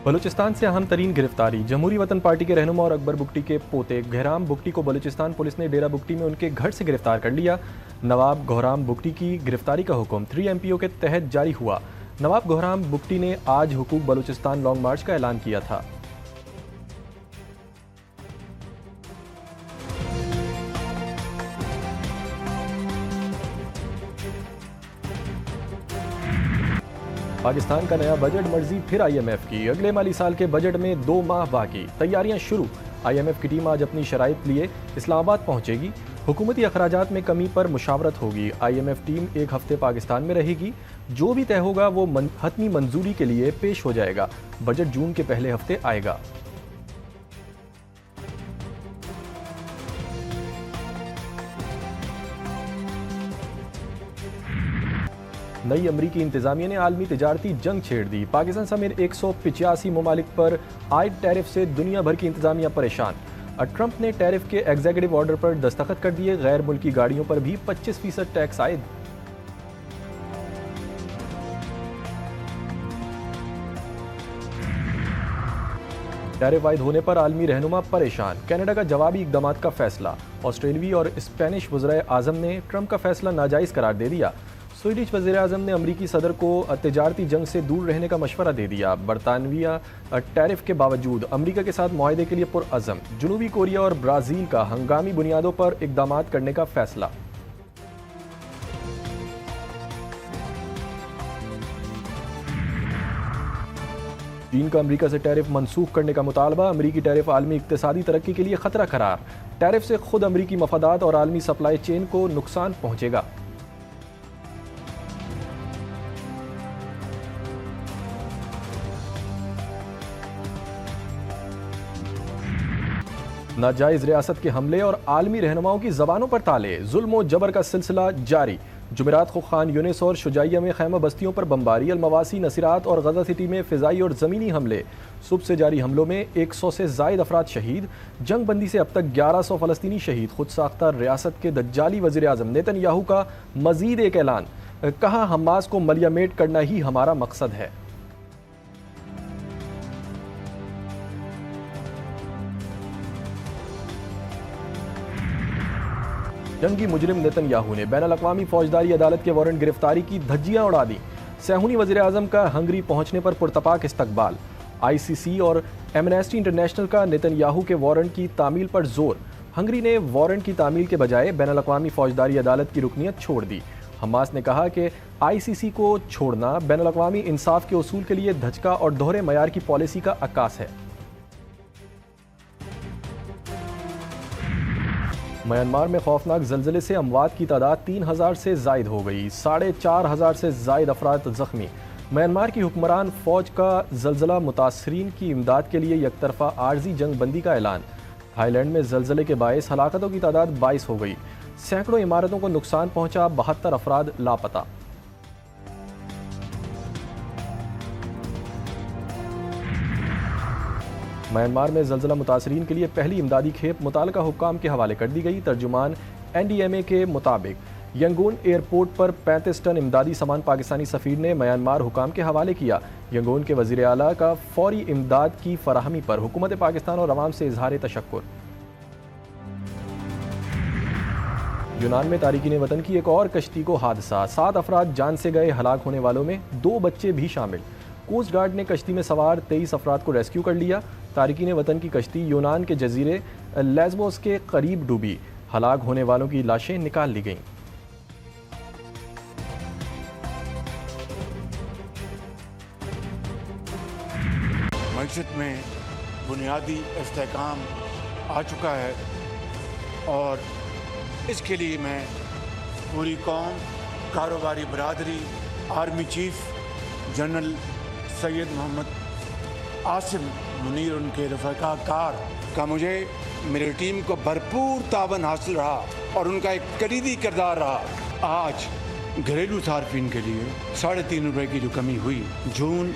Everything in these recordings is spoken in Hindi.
बलूचिस्तान से अहम तरीन गिरफ्तारी। जमहूरी वतन पार्टी के रहनुमा और अकबर बुगटी के पोते घहराम बुगटी को बलूचिस्तान पुलिस ने डेरा बुगटी में उनके घर से गिरफ्तार कर लिया। नवाब घहराम बुगटी की गिरफ्तारी का हुक्म 3 MPO के तहत जारी हुआ। नवाब घहराम बुगटी ने आज हुकूक बलूचिस्तान लॉन्ग मार्च का ऐलान किया था। पाकिस्तान का नया बजट मर्जी फिर IMF की। अगले माली साल के बजट में 2 माह बाकी, तैयारियां शुरू। IMF की टीम आज अपनी शराइत लिए इस्लामाबाद पहुंचेगी। हुकूमती अखराजात में कमी पर मुशावरत होगी। IMF टीम 1 हफ्ते पाकिस्तान में रहेगी। जो भी तय होगा वो हतमी मंजूरी के लिए पेश हो जाएगा। बजट जून के पहले हफ्ते आएगा। नई अमरीकी इंतजामिया ने आलमी तिजारती जंग छेड़ दी। पाकिस्तान समेत 185 ममालिक पर आयद टैरिफ से दुनिया भर की इंतजामिया परेशान। ट्रंप ने टैरिफ के एग्जीक्यूटिव ऑर्डर पर दस्तखत कर दिए। गैर मुल्की गाड़ियों पर भी 25% टैक्स आयद। टैरिफ आयद होने पर आलमी रहनुमा परेशान। कनाडा का जवाबी इकदाम का फैसला। ऑस्ट्रेलियाई और स्पेनिश वज़ीर आज़म ने ट्रंप का फैसला नाजायज़ करार दे दिया। स्वीडिश वज़ीर आज़म ने अमरीकी सदर को तिजारती जंग से दूर रहने का मशवरा दे दिया। बरतानविया टैरिफ के बावजूद अमरीका के साथ मुआहदे के लिए पुरअज़म। जनूबी कोरिया और ब्राज़ील का हंगामी बुनियादों पर इक़दामात करने का फैसला। चीन का अमरीका से टैरिफ मनसूख करने का मुतालबा। अमरीकी टैरिफ आलमी इक़्तिसादी तरक्की के लिए खतरा करार। टैरिफ से खुद अमरीकी मफादात और आलमी सप्लाई चेन को नुकसान पहुंचेगा। नाजायज़ रियासत के हमले और आलमी रहनुमाओं की ज़बानों पर ताले। जुल्म और जबर का सिलसिला जारी। जुमेरात को खान यूनिस और शुजाइया में खैमा बस्तियों पर बमबारी। अलमवासी, नसीरात और गजा सिटी में फ़िज़ाई और ज़मीनी हमले। सुबह से जारी हमलों में 100 से ज़ायद अफराद शहीद। जंग बंदी से अब तक 1100 फ़लस्तीनी शहीद। खुद साख्ता रियासत के दज्जाली वज़ीर आज़म नेतन्याहू का मज़ीद एक ऐलान। कहा, हमास को मलियामेट करना ही हमारा मकसद है। जंगी मुजरिम नेतन्याहू ने बैनुल-अक़वामी फौजदारी अदालत के वारंट गिरफ्तारी की धज्जियां उड़ा दी। सेहूनी वज़ीर आज़म का हंगरी पहुंचने पर पुरतपाक इस्तकबाल। ICC और एमनेस्टी इंटरनेशनल का नेतन्याहू के वारंट की तामील पर जोर। हंगरी ने वारंट की तामील के बजाय बैनुल-अक़वामी फौजदारी अदालत की रुकनियत छोड़ दी। हमास ने कहा कि ICC को छोड़ना बैनुल-अक़वामी इंसाफ के उसूल के लिए धचका और दोहरे मयार की पॉलिसी का अक्कास है। म्यांमार में खौफनाक ज़लज़ले से अमवात की तादाद 3000 से ज़ायद हो गई। 4500 से ज़ायद अफराद ज़ख्मी। म्यांमार की हुक्मरान फ़ौज का ज़लज़ला मुतासरीन की इमदाद के लिए यकतरफ़ा आर्जी जंग बंदी का ऐलान। थाईलैंड में ज़लज़ले के बायस हलाकतों की तादाद 22 हो गई। सैकड़ों इमारतों को नुकसान पहुंचा। 72 अफराद लापता। म्यांमार में ज़लज़ला मुतासरीन के लिए पहली इमदादी खेप मुताल्लिका हुक्काम के हवाले कर दी गई। तर्जुमान NDMA के मुताबिक यंगून एयरपोर्ट पर 35 टन इमदादी सामान पाकिस्तानी सफ़ीर ने म्यांमार हुकाम के हवाले किया। यंगून के वज़ीर आला का फौरी इमदाद की फराहमी पर हुकूमत पाकिस्तान और अवाम से इजहार तशक्कुर। यूनान में तारिकीन वतन की एक और कश्ती को हादसा। 7 अफराद जान से गए। हलाक होने वालों में 2 बच्चे भी शामिल। कोस्ट गार्ड ने कश्ती में सवार 23 अफराद को रेस्क्यू कर लिया। तारिकीन वतन की कश्ती यूनान के जजीरे लेस्बोस के करीब डूबी। हलाक होने वालों की लाशें निकाल ली गईं। मईशत में बुनियादी इस्तेहकाम आ चुका है और इसके लिए मैं पूरी कौम, कारोबारी बरादरी, army chief general Syed Mohammad Asim Munir, उनके रफ़ीक़ा कार का मुझे मेरी टीम को भरपूर तावन हासिल रहा और उनका एक कलीदी किरदार रहा। आज घरेलू सार्फिन के लिए 3.5 रुपये की जो कमी हुई जून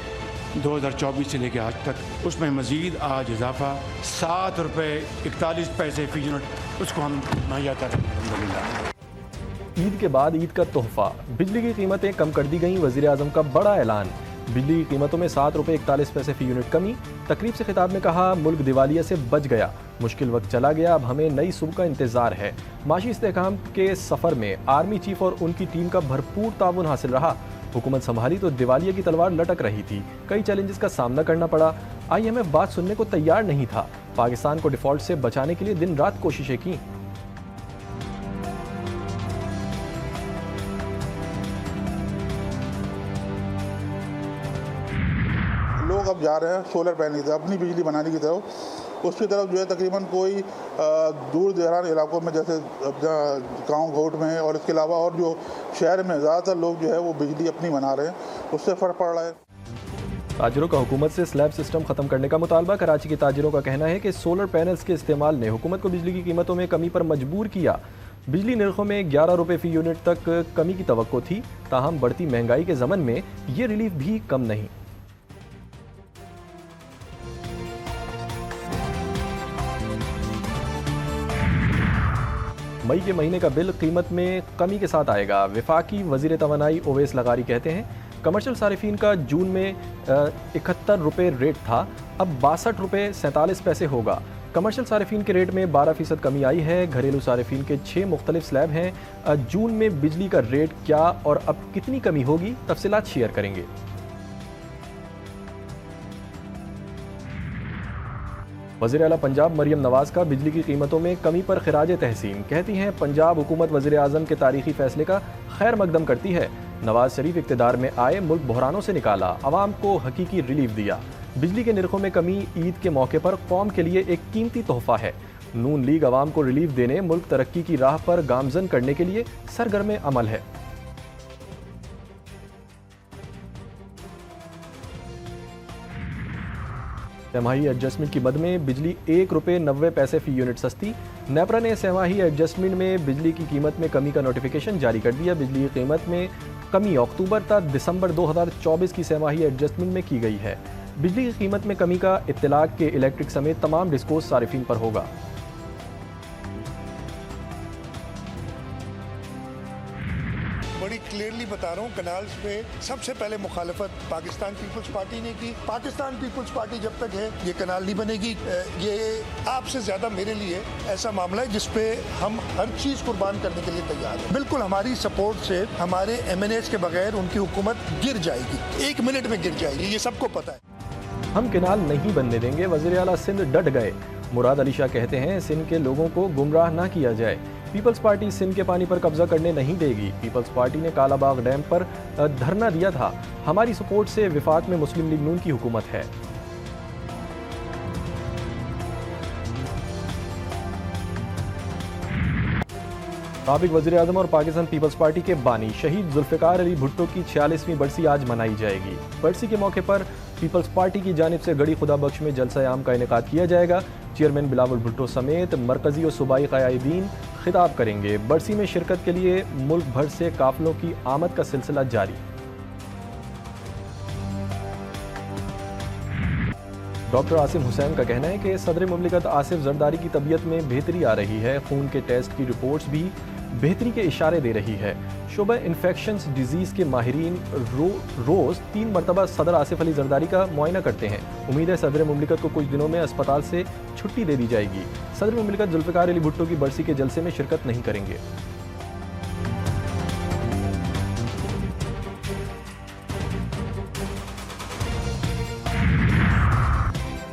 2024 से लेकर आज तक, उसमें मज़ीद आज इजाफा 7 रुपये 41 पैसे फी यूनिट उसको हम मुहैया कर रहे हैं अल्हम्दुलिल्लाह। ईद के बाद ईद का तोहफा। बिजली की कीमतें कम कर दी गईं। वज़ीर आज़म का बड़ा ऐलान। बिजली की कीमतों में 7 रुपये 41 पैसे फी यूनिट कमी। तकरीब से खिताब में कहा, मुल्क दिवालिया से बच गया, मुश्किल वक्त चला गया, अब हमें नई सुबह का इंतजार है। माशी इस्तेहकाम के सफ़र में आर्मी चीफ और उनकी टीम का भरपूर ताउन हासिल रहा। हुकूमत संभाली तो दिवालिया की तलवार लटक रही थी, कई चैलेंजेस का सामना करना पड़ा। IMF बात सुनने को तैयार नहीं था। पाकिस्तान को डिफॉल्ट से बचाने के लिए दिन रात कोशिशें की। लोग अब जा रहे हैं सोलर पैनल से अपनी बिजली बनाने की तरफ। उसकी तरफ जो है तकरीबन कोई दूर दराज इलाकों में जैसे गाँव घोट में है, और इसके अलावा और जो शहर में ज़्यादातर लोग जो है वो बिजली अपनी बना रहे हैं, उससे फ़र्क पड़ रहा है। ताजिरों का हुकूमत से स्लैब सिस्टम खत्म करने का मुतालबा। कराची के ताजिरों का कहना है कि सोलर पैनल्स के इस्तेमाल ने हुकूमत को बिजली की कीमतों में कमी पर मजबूर किया। बिजली निर्खों में 11 रुपये फी यूनिट तक कमी की तवक्को थी, ताहम बढ़ती महंगाई के ज़मन में ये रिलीफ भी कम नहीं। मई के महीने का बिल कीमत में कमी के साथ आएगा। वफाकी वज़ीर तवानाई ओवैस लगारी कहते हैं, कमर्शियल सारिफीन का जून में 71 रुपये रेट था, अब 62 रुपये 47 पैसे होगा। कमर्शियल सारिफीन के रेट में 12% कमी आई है। घरेलू सारिफीन के 6 मुख्तलिफ स्लैब हैं। जून में बिजली का रेट क्या और अब कितनी कमी होगी, तफसीलात शेयर करेंगे। वज़ीर आला पंजाब मरियम नवाज़ का बिजली की कीमतों में कमी पर खिराज तहसीन। कहती हैं, पंजाब हुकूमत वज़ीर आज़म के तारीखी फैसले का खैर मकदम करती है। नवाज शरीफ इक़्तिदार में आए, मुल्क बहरानों से निकाला, आवाम को हकीकी रिलीफ दिया। बिजली के निर्खों में कमी ईद के मौके पर कौम के लिए एक कीमती तोहफा है। नून लीग आवाम को रिलीफ देने, मुल्क तरक्की की राह पर गामजन करने के लिए सरगर्म अमल है। सहमाही एडजस्टमेंट की मद में बिजली 1 रुपये 90 पैसे फी यूनिट सस्ती। नेपरा ने सहमाही एडजस्टमेंट में बिजली की कीमत में कमी का नोटिफिकेशन जारी कर दिया। बिजली की कीमत में कमी अक्टूबर तक दिसंबर 2024 की सहमाही एडजस्टमेंट में की गई है। बिजली की कीमत में कमी का इत्तलाक के इलेक्ट्रिक समेत तमाम डिस्कोस सारिफीन पर होगा। बड़ी क्लियरली बता रहा हूँ, कनाल्स पे सबसे पहले मुखालफत पाकिस्तान पीपल्स पार्टी ने की। पाकिस्तान पीपल्स पार्टी जब तक है ये कनाल नहीं बनेगी। ये आपसे ज्यादा मेरे लिए ऐसा मामला है जिसपे हम हर चीज कुर्बान करने के लिए तैयार हैं। बिल्कुल हमारी सपोर्ट से हमारे MNAs के बगैर उनकी हुकूमत गिर जाएगी, 1 मिनट में गिर जाएगी, ये सबको पता है। हम केनाल नहीं बनने देंगे, वज़ीर आला सिंध डट गए। मुराद अली शाह कहते हैं, सिंध के लोगों को गुमराह ना किया जाए। पीपल्स पार्टी सिंध के पानी पर कब्जा करने नहीं देगी। पीपल्स पार्टी ने कालाबाग डैम पर धरना दिया था। हमारी सपोर्ट से विफाक में मुस्लिम लीग नून की हुकूमत है। साबिक वज़ीर आज़म और पाकिस्तान पीपल्स पार्टी के बानी शहीद जुल्फ़िकार अली भुट्टो की 46वीं बरसी आज मनाई जाएगी। बरसी के मौके पर पीपल्स पार्टी की जानिब से गड़ी खुदा बख्श में जलसा आम का इनेकाद किया जाएगा। चेयरमैन बिलावल भुट्टो समेत मरकजी और सूबाई क़यादीन खिताब करेंगे। बरसी में शिरकत के लिए मुल्क भर से काफिलों की आमद का सिलसिला जारी। डॉक्टर आसिम हुसैन का कहना है कि सदर मुमलिकत आसिफ जरदारी की तबीयत में बेहतरी आ रही है। खून के टेस्ट की रिपोर्ट्स भी बेहतरी के इशारे दे रही है। शोबा इन्फेक्शंस डिजीज़ के माहिरीन रोज़ 3 मरतबा सदर आसिफ अली जरदारी का मुआयना करते हैं। उम्मीद है सदर मुमलिकत को कुछ दिनों में अस्पताल से छुट्टी दे दी जाएगी। सदर मुमलिकत जुल्फ़िकार अली भुट्टो की बरसी के जलसे में शिरकत नहीं करेंगे।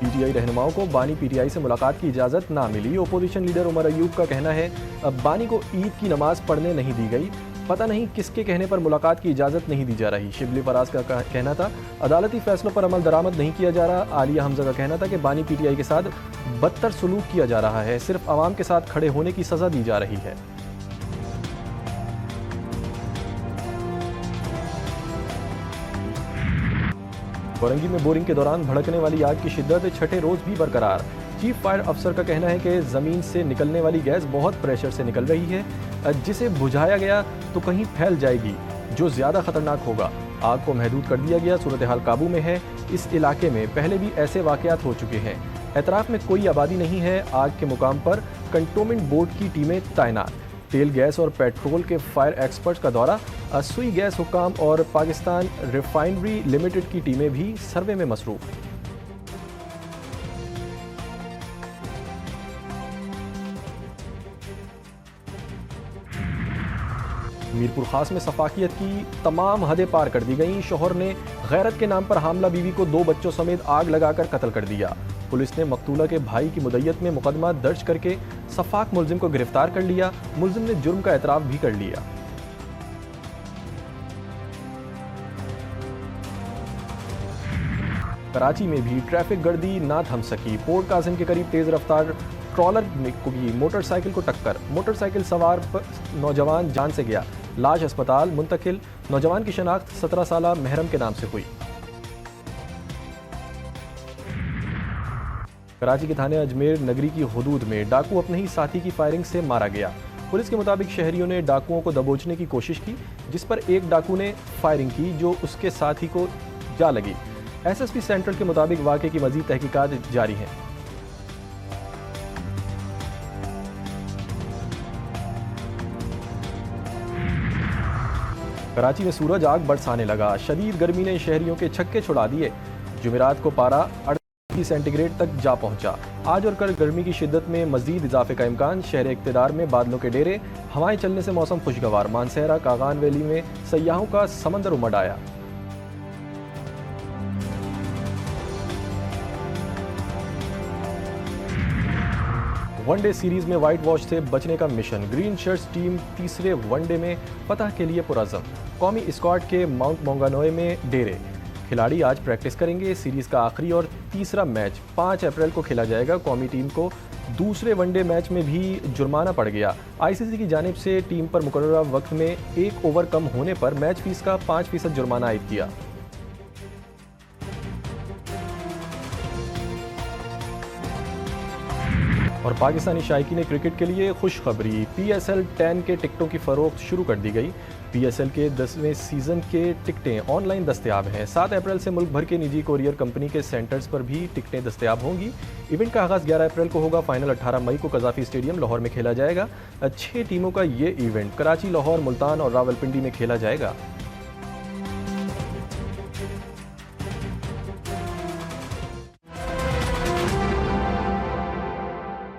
PTI रहनुमाओं को बानी PTI से मुलाकात की इजाज़त ना मिली। ओपोजिशन लीडर उमर अयूब का कहना है, अब बानी को ईद की नमाज पढ़ने नहीं दी गई, पता नहीं किसके कहने पर मुलाकात की इजाज़त नहीं दी जा रही। शिबली फराज का कहना था, अदालती फैसलों पर अमल दरामद नहीं किया जा रहा। आलिया हमजा का कहना था कि बानी PTI के साथ बदतर सलूक किया जा रहा है, सिर्फ आवाम के साथ खड़े होने की सज़ा दी जा रही है। औरंगी में बोरिंग के दौरान भड़कने वाली आग की शिद्दत 6ठे रोज भी बरकरार। चीफ फायर अफसर का कहना है कि ज़मीन से निकलने वाली गैस बहुत प्रेशर से निकल रही है, जिसे बुझाया गया तो कहीं फैल जाएगी, जो ज़्यादा खतरनाक होगा। आग को महदूद कर दिया गया, सूरत हाल काबू में है। इस इलाके में पहले भी ऐसे वाक़यात हो चुके हैं। एतराफ़ में कोई आबादी नहीं है। आग के मुकाम पर कंटोनमेंट बोर्ड की टीमें तैनात। तेल, गैस और पेट्रोल के फायर एक्सपर्ट्स का दौरा, सुई गैस हुक्काम और पाकिस्तान रिफाइनरी लिमिटेड की टीमें भी सर्वे में मसरूफ। मीरपुर खास में सफाकियत की तमाम हदें पार कर दी गईं। शौहर ने गैरत के नाम पर हामला बीवी को 2 बच्चों समेत आग लगाकर कत्ल कर दिया। पुलिस ने मकतूला के भाई की मुद्दत में मुकदमा दर्ज करके सफाक मुलजिम को गिरफ्तार कर लिया। मुलजिम ने जुर्म का एतराफ़ भी कर लिया। कराची में भी ट्रैफिक गर्दी ना थम सकी। पोर्ट कासिम के करीब तेज रफ्तार ट्रॉलर की मोटरसाइकिल को टक्कर, मोटरसाइकिल सवार नौजवान जान से गया, लाश अस्पताल मुंतकिल। नौजवान की शनाख्त 17 साला महरम के नाम से हुई। कराची के थाने अजमेर नगरी की हुदूद में डाकू अपने ही साथी की फायरिंग से मारा गया। पुलिस के मुताबिक शहरियों ने डाकुओं को दबोचने की कोशिश की, जिस पर एक डाकू ने फायरिंग की जो उसके साथी को जा लगी। एसएसपी सेंट्रल के मुताबिक वाक़े की मज़ीद तहकीकात जारी हैं। कराची में सूरज आग बरसाने लगा। शदीद गर्मी ने शहरियों के छक्के छुड़ा दिए। जुमेरात को पारा 38 सेंटीग्रेड तक जा पहुंचा। आज और कल गर्मी की शिद्दत में मजीद इजाफे का इम्कान। शहर इक़्तिदार में बादलों के डेरे, हवाएं चलने से मौसम खुशगवार। मानसहरा कागान वैली में सयाहों का समंदर उमड़ आया। वनडे सीरीज में व्हाइट वॉश से बचने का मिशन। ग्रीन शर्ट्स टीम तीसरे वनडे में फतह के लिए पुरअज़म। कौमी स्क्वाड के माउंट मोंगानोए में डेरे। खिलाड़ी आज प्रैक्टिस करेंगे। सीरीज का आखिरी और तीसरा मैच 5 अप्रैल को खेला जाएगा। कौमी टीम को दूसरे वनडे मैच में भी जुर्माना पड़ गया। आईसीसी की जानिब से टीम पर मुकर्ररा वक्त में 1 ओवर कम होने पर मैच फीस का 5% जुर्माना आयद किया। और पाकिस्तानी शायकीन क्रिकेट के लिए खुशखबरी। PSL 10 के टिकटों की फ़रोख्त शुरू कर दी गई। PSL के 10वें सीज़न के टिकटें ऑनलाइन दस्तयाब हैं। 7 अप्रैल से मुल्क भर के निजी कोरियर कंपनी के सेंटर्स पर भी टिकटें दस्तयाब होंगी। इवेंट का आगाज़ 11 अप्रैल को होगा। फाइनल 18 मई को कज़ाफ़ी स्टेडियम लाहौर में खेला जाएगा। 6 टीमों का ये इवेंट कराची, लाहौर, मुल्तान और रावलपिंडी में खेला जाएगा।